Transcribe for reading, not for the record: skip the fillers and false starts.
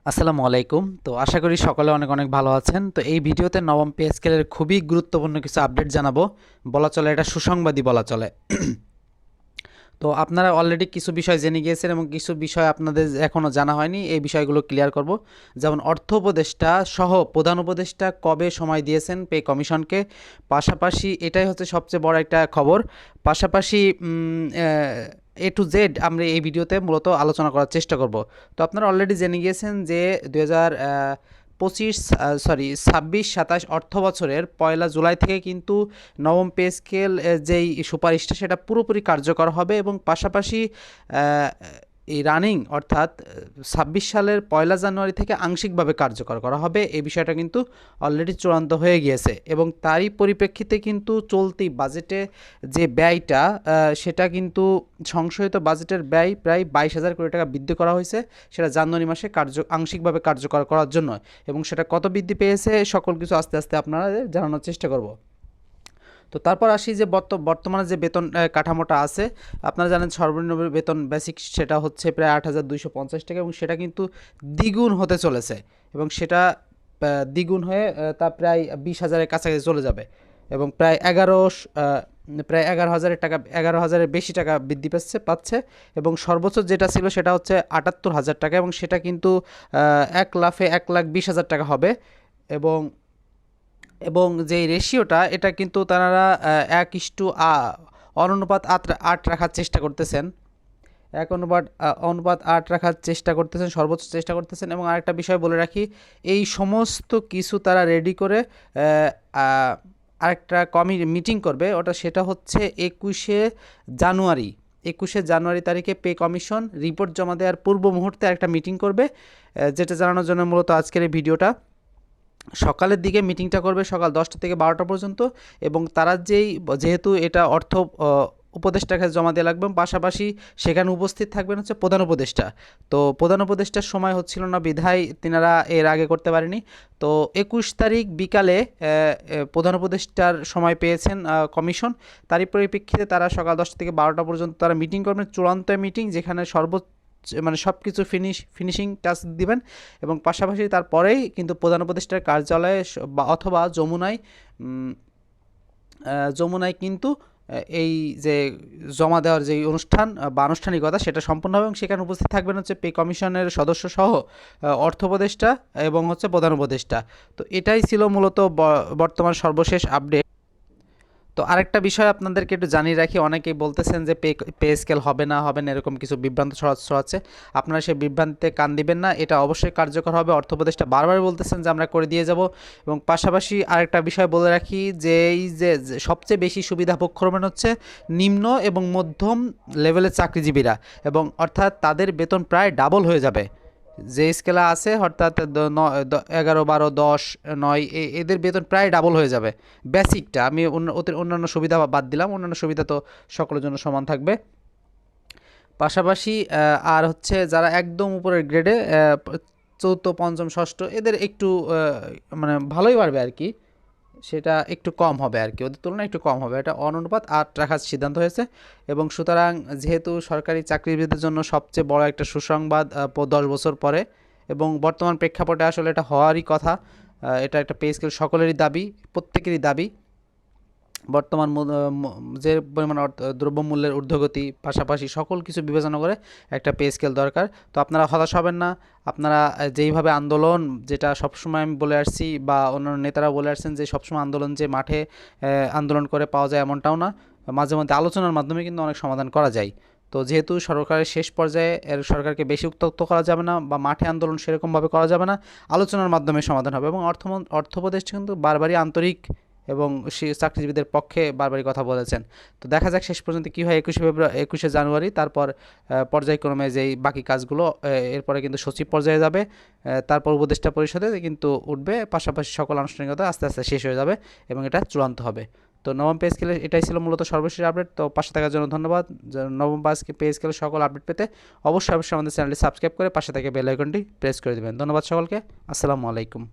আসসালামু আলাইকুম। তো আশা করি সকলে অনেক অনেক ভালো আছেন। তো এই ভিডিওতে নবম পে স্কেলের খুবই গুরুত্বপূর্ণ কিছু আপডেট জানাবো। বলা চলে এটা সুসংবাদই বলা চলে। তো আপনারা অলরেডি কিছু বিষয় জেনে গিয়েছেন এবং কিছু বিষয় আপনাদের এখনও জানা হয়নি, এই বিষয়গুলো ক্লিয়ার করব। যেমন অর্থ উপদেষ্টা সহ প্রধান উপদেষ্টা কবে সময় দিয়েছেন পে কমিশনকে। পাশাপাশি এটাই হচ্ছে সবচেয়ে বড় একটা খবর। পাশাপাশি এ টু জেড আমরা এই ভিডিওতে মূলত আলোচনা করার চেষ্টা করব। তো আপনারা অলরেডি জেনে গিয়েছেন যে 26 27 অর্থ বছরের 1 জুলাই থেকে কিন্তু নবম পে স্কেল যেই সুপারিশটা সেটা পুরোপুরি কার্যকর হবে এবং পাশাপাশি এই রানিং অর্থাৎ 26 সালের 1 জানুয়ারি থেকে আংশিকভাবে কার্যকর করা হবে। এই বিষয়টা কিন্তু অলরেডি চূড়ান্ত হয়ে গিয়েছে এবং তারই পরিপ্রেক্ষিতে কিন্তু চলতি বাজেটে যে ব্যয়টা সেটা কিন্তু সংশোধিত বাজেটের ব্যয় প্রায় 22,000 কোটি টাকা বৃদ্ধি করা হয়েছে, সেটা জানুয়ারি মাসে আংশিকভাবে কার্যকর করার জন্য। এবং সেটা কত বৃদ্ধি পেয়েছে সকল কিছু আস্তে আস্তে আপনাদের জানানোর চেষ্টা করব। তো তারপর আসি যে বর্তমানে যে বেতন কাঠামোটা আছে, আপনারা জানেন সর্বনিম্ন বেতন বেসিক সেটা হচ্ছে প্রায় 8,250 টাকা এবং সেটা কিন্তু দ্বিগুণ হতে চলেছে এবং সেটা দ্বিগুণ হয়ে তা প্রায় 20,000-এর কাছাকাছি চলে যাবে এবং প্রায় 11,000 টাকা, 11,000-এর বেশি টাকা বৃদ্ধি পাচ্ছে এবং সর্বোচ্চ যেটা ছিল সেটা হচ্ছে 78,000 টাকা এবং সেটা কিন্তু 1,20,000 টাকা হবে এবং এবং যেই রেশিওটা এটা কিন্তু তারা 1:8 রাখার চেষ্টা করতেছেন, 1:8 রাখার চেষ্টা করতেছেন, সর্বোচ্চ চেষ্টা করতেছেন। এবং আরেকটা বিষয় বলে রাখি, এই সমস্ত কিছু তারা রেডি করে আরেকটা মিটিং করবে, সেটা হচ্ছে 21শে জানুয়ারি তারিখে পে কমিশন রিপোর্ট জমা দেওয়ার পূর্ব মুহূর্তে একটা মিটিং করবে, যেটা জানানোর জন্য মূলত আজকের এই ভিডিওটা। সকালের দিকে মিটিংটা করবে সকাল 10টা থেকে 12টা পর্যন্ত এবং তারা যেহেতু এটা অর্থ উপদেষ্টার কাছে জমা দেওয়া লাগবে, পাশাপাশি সেখানে উপস্থিত থাকবেন হচ্ছে প্রধান উপদেষ্টা। তো প্রধান উপদেষ্টার সময় হচ্ছিল না বিধায় তিনারা এর আগে করতে পারেনি। তো 21 তারিখ বিকালে প্রধান উপদেষ্টার সময় পেয়েছেন কমিশন। তারই পরিপ্রেক্ষিতে তারা সকাল 10টা থেকে 12টা পর্যন্ত তারা মিটিং করবেন, চূড়ান্ত মিটিং, যেখানে মানে সব কিছু ফিনিশিং টাচ দিবেন এবং পাশাপাশি তারপরেই কিন্তু প্রধান উপদেষ্টার কার্যালয়ে বা অথবা যমুনায় কিন্তু এই যে জমা দেওয়ার যে অনুষ্ঠান বা আনুষ্ঠানিকতা সেটা সম্পন্ন হবে এবং সেখানে উপস্থিত থাকবেন হচ্ছে পে কমিশনের সদস্য সহ অর্থ উপদেষ্টা এবং হচ্ছে প্রধান উপদেষ্টা। তো এটাই ছিল মূলত বর্তমান সর্বশেষ আপডেট। তো আরেকটা বিষয় আপনাদেরকে একটু জানিয়ে রাখি, অনেকেই বলতেছেন যে পে স্কেল হবে না এরকম কিছু বিভ্রান্ত ছড়াচ্ছে। আপনারা সেই বিভ্রান্তিতে কান দিবেন না, এটা অবশ্যই কার্যকর হবে। অর্থ উপদেষ্টা বারবার বলতেছেন যে আমরা করে দিয়ে যাব। এবং পাশাপাশি আরেকটা বিষয় বলে রাখি যে এই যে সবচেয়ে বেশি সুবিধা ভোগ করবেন হচ্ছে নিম্ন এবং মধ্যম লেভেলের চাকরিজীবীরা, এবং অর্থাৎ তাদের বেতন প্রায় ডাবল হয়ে যাবে। যে স্কেলে আছে অর্থাৎ 11, 12, 10, 9 এদের বেতন প্রায় ডাবল হয়ে যাবে। বেসিকটা আমি অন্যান্য সুবিধা বাদ দিলাম, অন্যান্য সুবিধা তো সকলের জন্য সমান থাকবে। পাশাপাশি আর হচ্ছে যারা একদম উপরের গ্রেডে চতুর্থ, পঞ্চম, ষষ্ঠ এদের একটু মানে ভালোই বাড়বে আর কি, সেটা একটু কম হবে আর কি, ওদের তুলনায় একটু কম হবে। এটা অনুপাত 8 রাখার সিদ্ধান্ত হয়েছে এবং সুতরাং যেহেতু সরকারি চাকরিজীবীদের জন্য সবচেয়ে বড় একটা সুসংবাদ 10 বছর পরে এবং বর্তমান প্রেক্ষাপটে আসলে এটা হওয়ারই কথা। এটা একটা পে স্কেল সকলেরই দাবি, প্রত্যেকেরই দাবি। বর্তমান যে পরিমাণ দ্রব্যমূল্যের ঊর্ধ্বগতি, পাশাপাশি সকল কিছু বিবেচনা করে একটা পে স্কেল দরকার। তো আপনারা হতাশ হবেন না। আপনারা যেইভাবে আন্দোলন, যেটা সবসময় আমি বলে আসছি বা অন্যান্য নেতারা বলে আসছেন যে সবসময় আন্দোলন যে মাঠে আন্দোলন করে পাওয়া যায় এমনটাও না, মাঝে মধ্যে আলোচনার মাধ্যমে কিন্তু অনেক সমাধান করা যায়। তো যেহেতু সরকারের শেষ পর্যায়ে সরকারকে বেশি উত্ত্যক্ত করা যাবে না বা মাঠে আন্দোলন সেরকমভাবে করা যাবে না, আলোচনার মাধ্যমে সমাধান হবে। এবং অর্থ উপদেষ্টা কিন্তু বারবারই আন্তরিক এবং চাকরিজীবীদের পক্ষে বারবারই কথা বলেছেন। তো দেখা যাক শেষ পর্যন্ত কী হয় 21শে জানুয়ারি। তারপর পর্যায়ক্রমে যেই বাকি কাজগুলো এরপরে কিন্তু সচিব পর্যায়ে যাবে, তারপর উপদেষ্টা পরিষদে কিন্তু উঠবে, পাশাপাশি সকল আনুষ্ঠানিকতা আস্তে আস্তে শেষ হয়ে যাবে এবং এটা চূড়ান্ত হবে। তো নবম পে স্কেলে এটাই ছিল মূলত সর্বশেষ আপডেট। তো পাশে থাকার জন্য ধন্যবাদ। নবম পে স্কেলের সকল আপডেট পেতে অবশ্যই আমাদের চ্যানেলটি সাবস্ক্রাইব করে পাশে থেকে বেল আইকনটি প্রেস করে দেবেন। ধন্যবাদ সকলকে। আসসালামু আলাইকুম।